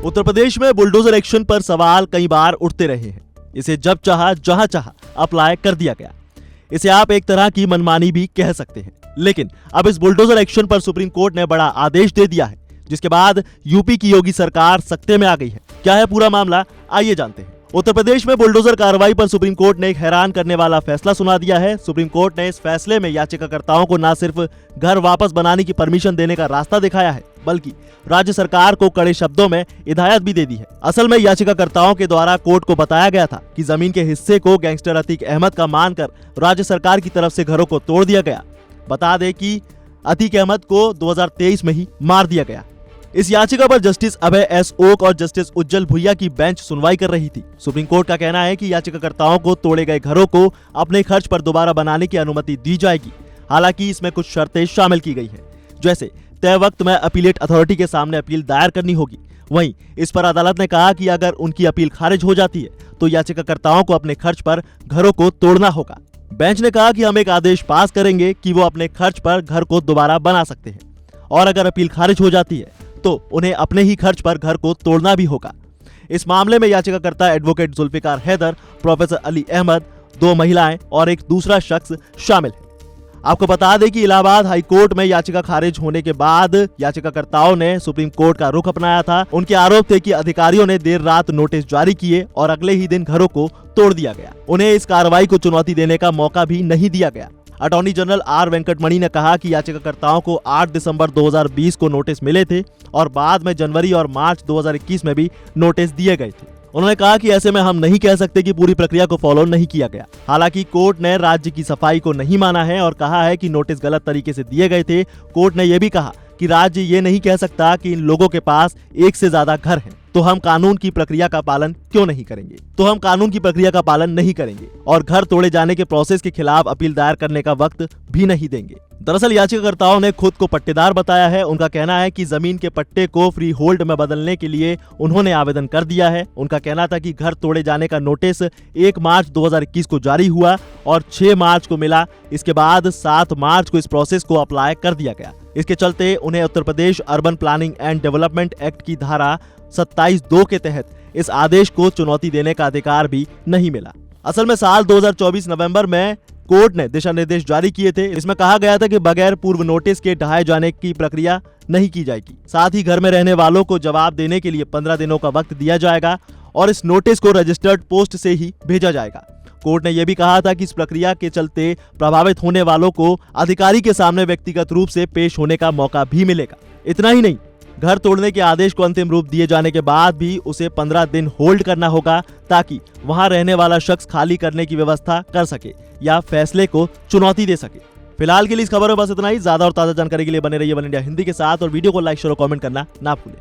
उत्तर प्रदेश में bulldozer action पर सवाल कई बार उठते रहे हैं। इसे जब चाहा जहां चाहा अप्लाई कर दिया गया। इसे आप एक तरह की मनमानी भी कह सकते हैं। लेकिन अब इस बुलडोजर एक्शन पर सुप्रीम कोर्ट ने बड़ा आदेश दे दिया है, जिसके बाद यूपी की योगी सरकार सत्ते में आ गई है। क्या है पूरा मामला, आइए जानते हैं। उत्तर प्रदेश में बुलडोजर कार्रवाई पर सुप्रीम कोर्ट ने एक हैरान करने वाला फैसला सुना दिया है। सुप्रीम कोर्ट ने इस फैसले में याचिकाकर्ताओं को न सिर्फ घर वापस बनाने की परमिशन देने का रास्ता दिखाया है, बल्कि राज्य सरकार को कड़े शब्दों में हिदायत भी दे दी है। असल में याचिकाकर्ताओं के द्वारा कोर्ट को बताया गया था कि जमीन के हिस्से को गैंगस्टर अतीक अहमद का मानकर राज्य सरकार की तरफ से घरों को तोड़ दिया गया। बता दें कि अतीक अहमद को 2023 में ही मार दिया गया। इस याचिका पर जस्टिस अभय एस ओक और जस्टिस उज्जवल भुइया की बेंच सुनवाई कर रही थी। सुप्रीम कोर्ट का कहना है कि याचिकाकर्ताओं को तोड़े गए घरों को अपने खर्च पर दोबारा बनाने की अनुमति दी जाएगी। हालांकि इसमें कुछ शर्तें शामिल की गई हैं, जैसे तय वक्त में अपीलेट अथॉरिटी के सामने अपील दायर करनी होगी। वहीं इस पर अदालत ने कहा कि अगर उनकी अपील खारिज हो जाती है तो याचिकाकर्ताओं को अपने खर्च पर घरों को तोड़ना होगा। बेंच ने कहा कि हम एक आदेश पास करेंगे कि वो अपने खर्च पर घर को दोबारा बना सकते हैं, और अगर अपील खारिज हो जाती है तो उन्हें अपने ही खर्च पर घर को तोड़ना भी होगा। इस मामले में याचिकाकर्ता एडवोकेट जुल्फिकार हैदर, प्रोफेसर अली अहमद, 2 महिलाएं और एक दूसरा शख्स शामिल है। आपको बता दें कि इलाहाबाद हाई कोर्ट में याचिका खारिज होने के बाद याचिकाकर्ताओं ने सुप्रीम कोर्ट का रुख अपनाया था। उनके आरोप थे कि अधिकारियों ने देर रात नोटिस जारी किए और अगले ही दिन घरों को तोड़ दिया गया। उन्हें इस कार्रवाई को चुनौती देने का मौका भी नहीं दिया गया। अटॉर्नी जनरल आर वेंकटमणि ने कहा कि याचिकाकर्ताओं को 8 दिसंबर 2020 को नोटिस मिले थे और बाद में जनवरी और मार्च 2021 में भी नोटिस दिए गए थे। उन्होंने कहा कि ऐसे में हम नहीं कह सकते कि पूरी प्रक्रिया को फॉलो नहीं किया गया। हालांकि कोर्ट ने राज्य की सफाई को नहीं माना है और कहा है कि नोटिस गलत तरीके से दिए गए थे। कोर्ट ने यह भी कहा कि राज्य ये नहीं कह सकता कि इन लोगों के पास एक से ज्यादा घर हैं, तो हम कानून की प्रक्रिया का पालन क्यों नहीं करेंगे और घर तोड़े जाने के प्रोसेस के खिलाफ अपील दायर करने का वक्त भी नहीं देंगे। दरअसल याचिकाकर्ताओं ने खुद को पट्टेदार बताया है। उनका कहना है कि जमीन के पट्टे को फ्री होल्ड में बदलने के लिए उन्होंने आवेदन कर दिया है। उनका कहना था कि घर तोड़े जाने का नोटिस 1 मार्च 2021 को जारी हुआ और 6 मार्च को मिला। इसके बाद 7 मार्च को इस प्रोसेस को अप्लाई कर दिया गया। इसके चलते उन्हें Uttar Pradesh urban planning and development act की धारा 27(2) के तहत इस आदेश को चुनौती देने का अधिकार भी नहीं मिला। असल में साल 2024 नवंबर में कोर्ट ने दिशा निर्देश जारी किए थे। इसमें कहा गया था कि बगैर पूर्व नोटिस के ढहाए जाने की प्रक्रिया नहीं की जाएगी। साथ ही घर में रहने वालों को जवाब देने के लिए 15 दिनों का वक्त दिया जाएगा और इस नोटिस को रजिस्टर्ड पोस्ट से ही भेजा जाएगा। कोर्ट ने यह भी कहा था कि इस प्रक्रिया के चलते प्रभावित होने वालों को अधिकारी के सामने व्यक्तिगत रूप से पेश होने का मौका भी मिलेगा। इतना ही नहीं, घर तोड़ने के आदेश को अंतिम रूप दिए जाने के बाद भी उसे 15 दिन होल्ड करना होगा, ताकि वहां रहने वाला शख्स खाली करने की व्यवस्था कर सके या फैसले को चुनौती दे सके। फिलहाल के लिए इस खबर में बस इतना ही। ज्यादा और ताजा जानकारी के लिए बने रहिए वन इंडिया हिंदी के साथ और वीडियो को लाइक, शेयर और कमेंट करना ना भूलें।